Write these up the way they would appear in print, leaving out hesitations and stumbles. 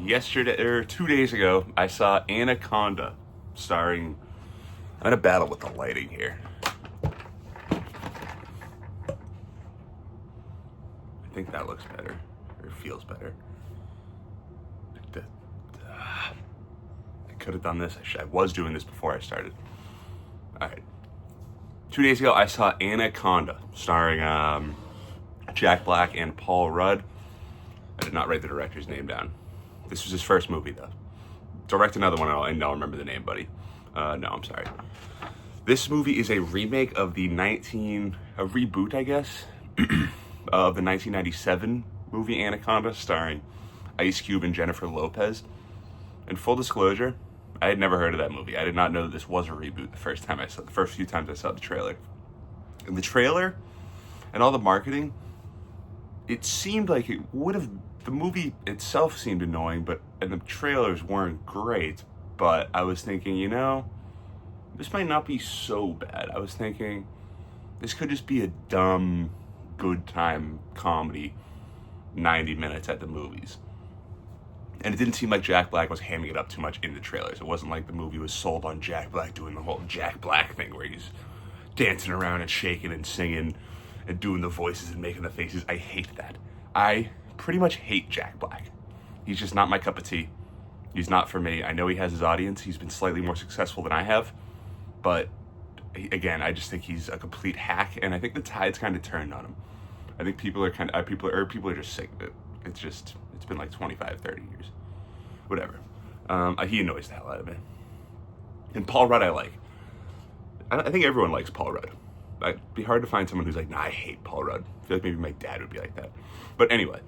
yesterday or 2 days ago, I saw Anaconda, starring. I'm in a battle with the lighting here. I think that looks better, or feels better. I could have done this. I was doing this before I started. All right. 2 days ago, I saw Anaconda, starring Jack Black and Paul Rudd. I did not write the director's name down. This was his first movie, though. Direct another one, and I'll remember the name, buddy. No, I'm sorry. This movie is a remake of a reboot, I guess, of the 1997 movie Anaconda, starring Ice Cube and Jennifer Lopez. And full disclosure, I had never heard of that movie. I did not know that this was a reboot the first few times I saw the trailer. And the trailer and all the marketing, it seemed like it would have. The movie itself seemed annoying, and the trailers weren't great. But I was thinking, this might not be so bad. I was thinking, this could just be a dumb, good time comedy, 90 minutes at the movies. And it didn't seem like Jack Black was hamming it up too much in the trailers. It wasn't like the movie was sold on Jack Black doing the whole Jack Black thing where he's dancing around and shaking and singing and doing the voices and making the faces. I hate that. I pretty much hate Jack Black. He's just not my cup of tea. He's not for me. I know he has his audience. He's been slightly more successful than I have. But again, I just think he's a complete hack, and I think the tide's kind of turned on him. I think people are just sick of it. It's been like 25, 30 years. Whatever. He annoys the hell out of me. And Paul Rudd I like. I think everyone likes Paul Rudd. It'd be hard to find someone who's like, nah, I hate Paul Rudd. I feel like maybe my dad would be like that. But anyway,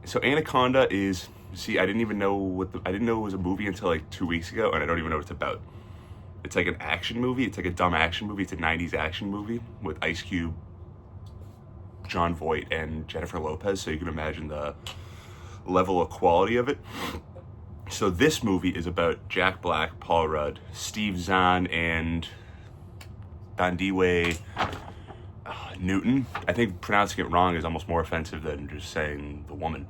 so Anaconda is, I didn't know it was a movie until like 2 weeks ago, and I don't even know what it's about. It's like an action movie. It's like a dumb action movie. It's a 90s action movie with Ice Cube, John Voight, and Jennifer Lopez, so you can imagine the level of quality of it. So this movie is about Jack Black, Paul Rudd, Steve Zahn, and Dondiwe Newton. I think pronouncing it wrong is almost more offensive than just saying the woman.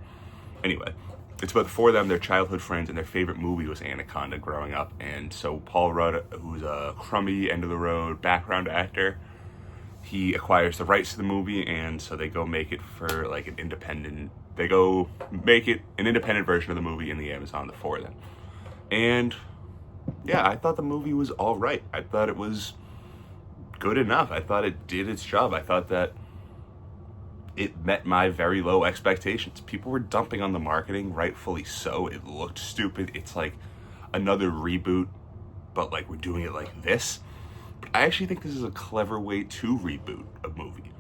Anyway, it's about the four of them, their childhood friends, and their favorite movie was Anaconda growing up. And so Paul Rudd, who's a crummy, end-of-the-road background actor, he acquires the rights to the movie, and so they go make it for like an independent version of the movie in the Amazon, the four of them. And yeah, I thought the movie was all right. I thought it was good enough. I thought it did its job. I thought that it met my very low expectations. People were dumping on the marketing, rightfully so. It looked stupid. It's like another reboot, but like we're doing it like this. But I actually think this is a clever way to reboot a movie.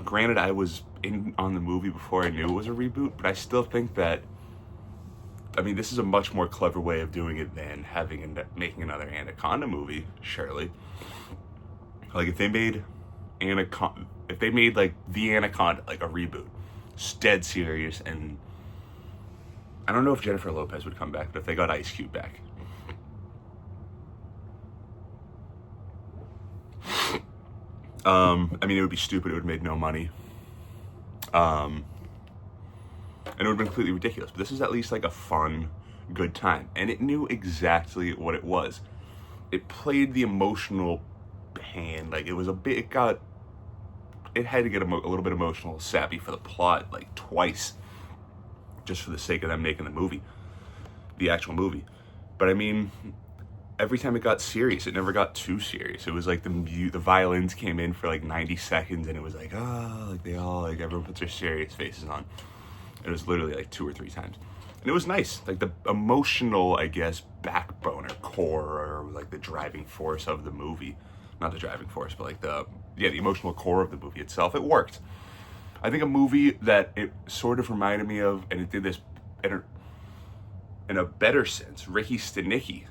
Granted, I was in on the movie before I knew it was a reboot, but I still think that, this is a much more clever way of doing it than making another Anaconda movie, surely. Like if they made like the Anaconda, like a reboot, it's dead serious, and I don't know if Jennifer Lopez would come back, but if they got Ice Cube back, it would be stupid. It would have made no money, and it would have been completely ridiculous. But this is at least like a fun, good time, and it knew exactly what it was. It played the emotional hand, like it was it had to get a little bit emotional, sappy for the plot, like twice, just for the sake of them making the actual movie. But every time it got serious, it never got too serious. It was like the violins came in for like 90 seconds, and it was like, everyone puts their serious faces on. It was literally like 2 or 3 times. And it was nice, like the emotional, I guess, backbone or core, or like the driving force of the movie. Not the driving force, but like the emotional core of the movie itself. It worked. I think a movie that it sort of reminded me of, and it did this in a better sense, Ricky Stenicki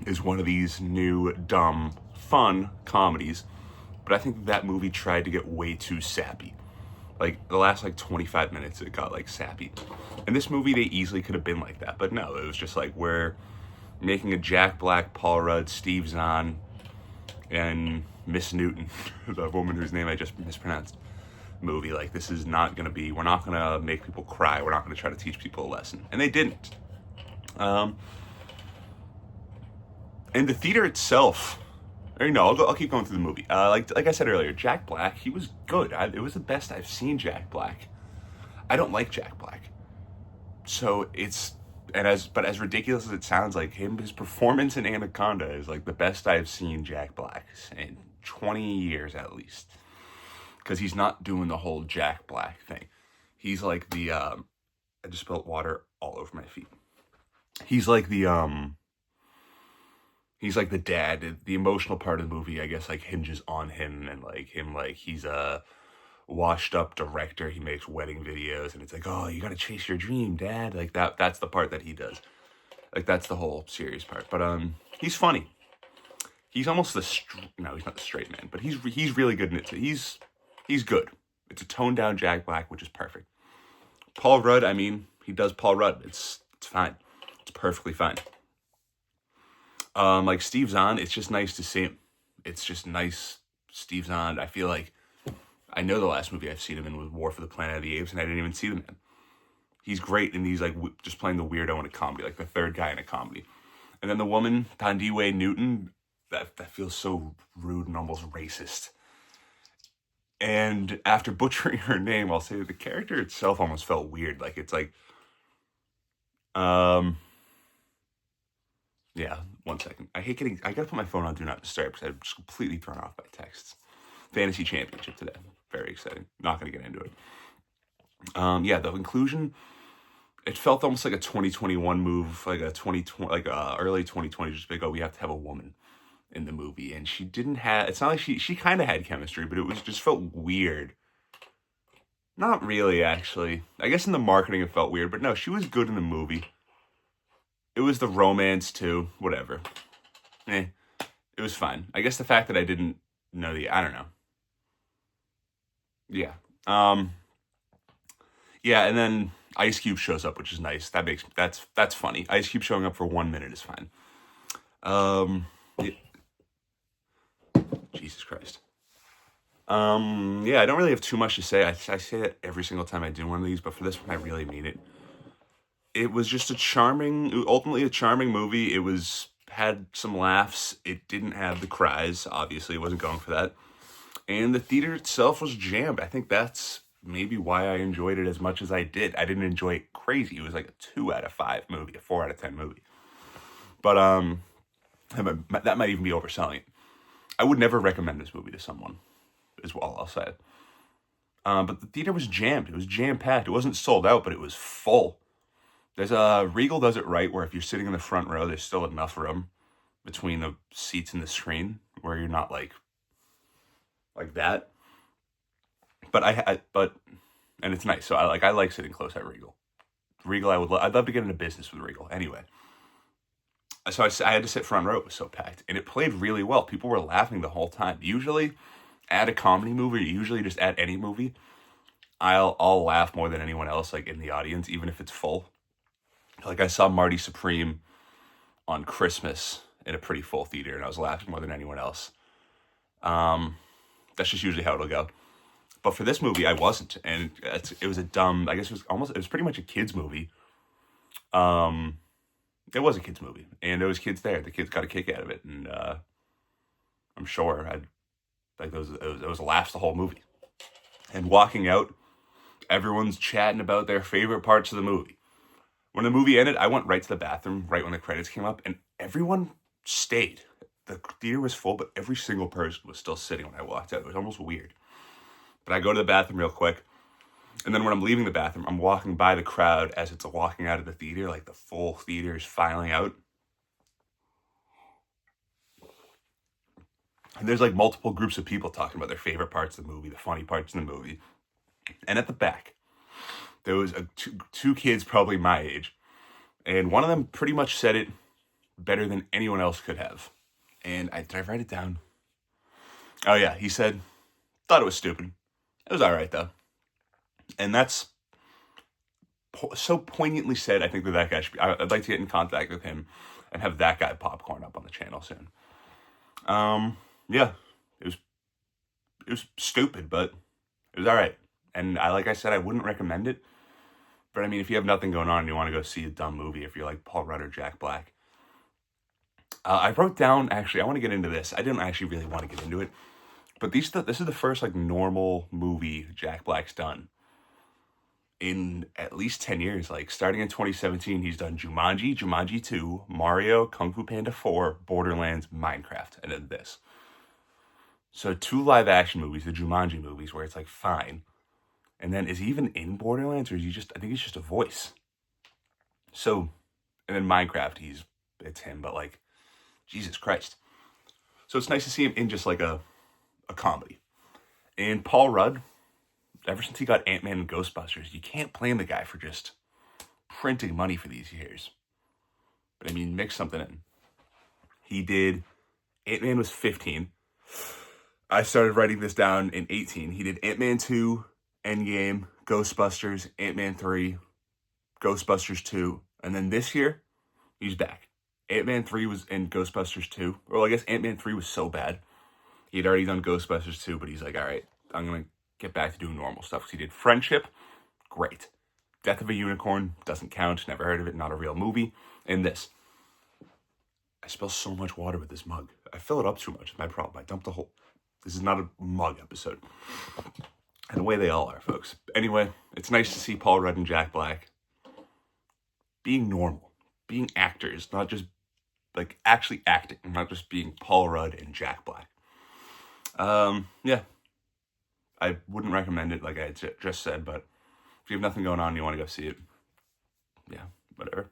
is one of these new, dumb, fun comedies, but I think that movie tried to get way too sappy. Like the last 25 minutes, it got like sappy. In this movie, they easily could have been like that, but no, it was just like we're making a Jack Black, Paul Rudd, Steve Zahn, and Miss Newton, the woman whose name I just mispronounced, movie. Like, this is not going to be, we're not going to make people cry. We're not going to try to teach people a lesson. And they didn't. And the theater itself, or no, I'll keep going through the movie. Like I said earlier, Jack Black, he was good. It was the best I've seen Jack Black. I don't like Jack Black. So but as ridiculous as it sounds, like his performance in Anaconda is like the best I've seen Jack Black in 20 years at least. Because he's not doing the whole Jack Black thing. He's like I just spilled water all over my feet. He's like the dad. The emotional part of the movie, I guess, like hinges on him and like him, like he's a washed up director. He makes wedding videos and it's like, oh, you gotta chase your dream, dad. Like that's the part that he does. Like that's the whole serious part. But he's funny. He's almost no, he's not the straight man, but he's really good in it too. He's good. It's a toned down Jack Black, which is perfect. Paul Rudd, I mean, he does Paul Rudd. It's fine. It's perfectly fine. Like Steve Zahn, it's just nice to see him. It's just nice. Steve Zahn, I feel like, I know the last movie I've seen him in was War for the Planet of the Apes, and I didn't even see the man. He's great, and he's like just playing the weirdo in a comedy, like the third guy in a comedy. And then the woman, Thandiwe Newton, that feels so rude and almost racist. And after butchering her name, I'll say that the character itself almost felt weird. Like, it's like, yeah, 1 second. I gotta put my phone on Do Not Disturb because I'm just completely thrown off by texts. Fantasy Championship today. Very exciting. Not gonna get into it. Yeah, the inclusion, it felt almost like a 2021 move, like a 2020, like early 2020, just like, oh, we have to have a woman in the movie, and she didn't have, it's not like she kind of had chemistry, but it was just felt weird. Not really, actually. I guess in the marketing it felt weird, but no, she was good in the movie. It was the romance too, whatever. It was fine. I guess the fact that I didn't know I don't know. Yeah. Yeah, and then Ice Cube shows up, which is nice. That's funny. Ice Cube showing up for 1 minute is fine. Yeah. Jesus Christ. Yeah, I don't really have too much to say. I say that every single time I do one of these, but for this one, I really mean it. It was just ultimately a charming movie. It had some laughs. It didn't have the cries. Obviously, it wasn't going for that. And the theater itself was jammed. I think that's maybe why I enjoyed it as much as I did. I didn't enjoy it crazy. It was like a 2 out of 5 movie, a 4 out of 10 movie. But that might even be overselling it. I would never recommend this movie to someone, is what I'll say. But the theater was jammed. It was jam-packed. It wasn't sold out, but it was full. There's Regal does it right, where if you're sitting in the front row, there's still enough room between the seats and the screen where you're not like that. But and it's nice. So I like sitting close at Regal. I'd love to get into business with Regal. Anyway, so I had to sit front row. It was so packed, and it played really well. People were laughing the whole time. Usually, at a comedy movie, usually just at any movie, I'll laugh more than anyone else, like in the audience, even if it's full. Like I saw Marty Supreme on Christmas in a pretty full theater, and I was laughing more than anyone else. That's just usually how it'll go. But for this movie, I wasn't, and it was a dumb. I guess it was pretty much a kids movie. It was a kids movie, and there was kids there. The kids got a kick out of it, and I'm sure it was laughs the whole movie. And walking out, everyone's chatting about their favorite parts of the movie. When the movie ended, I went right to the bathroom right when the credits came up, and everyone stayed. The theater was full, but every single person was still sitting when I walked out. It was almost weird. But I go to the bathroom real quick, and then when I'm leaving the bathroom, I'm walking by the crowd as it's walking out of the theater, like the full theater is filing out. And there's like multiple groups of people talking about their favorite parts of the movie, the funny parts in the movie. And at the back, there was two kids probably my age, and one of them pretty much said it better than anyone else could have. And did I write it down? Oh yeah, he said, thought it was stupid. It was all right though. And that's so poignantly said. I think that guy should be, I'd like to get in contact with him and have that guy popcorn up on the channel soon. Yeah, it was stupid, but it was all right. And like I said, I wouldn't recommend it. But I mean, if you have nothing going on and you want to go see a dumb movie, if you're like Paul Rudd or Jack Black. I wrote down, actually, I want to get into this. I didn't actually really want to get into it. But this is the first like normal movie Jack Black's done in at least 10 years. Like starting in 2017, he's done Jumanji, Jumanji 2, Mario, Kung Fu Panda 4, Borderlands, Minecraft, and then this. So 2 live action movies, the Jumanji movies, where it's like fine. And then is he even in Borderlands, or is he just, I think he's just a voice. So, and then Minecraft, it's him, but like, Jesus Christ. So it's nice to see him in just like a comedy. And Paul Rudd, ever since he got Ant-Man and Ghostbusters, you can't blame the guy for just printing money for these years. But I mean, mix something in. He did, Ant-Man was 15. I started writing this down in 18. He did Ant-Man 2, Endgame, Ghostbusters, Ant-Man 3, Ghostbusters 2, and then this year, he's back. Ant-Man 3 was in Ghostbusters 2. Well, I guess Ant-Man 3 was so bad. He'd already done Ghostbusters 2, but he's like, all right, I'm going to get back to doing normal stuff. Because he did Friendship, great. Death of a Unicorn, doesn't count, never heard of it, not a real movie. And this. I spill so much water with this mug. I fill it up too much, it's my problem. I dumped the whole... This is not a mug episode. And the way they all are, folks. Anyway, it's nice to see Paul Rudd and Jack Black being normal. Being actors, not just, like, actually acting. Not just being Paul Rudd and Jack Black. Yeah. I wouldn't recommend it, like I just said, but if you have nothing going on and you want to go see it, yeah, whatever.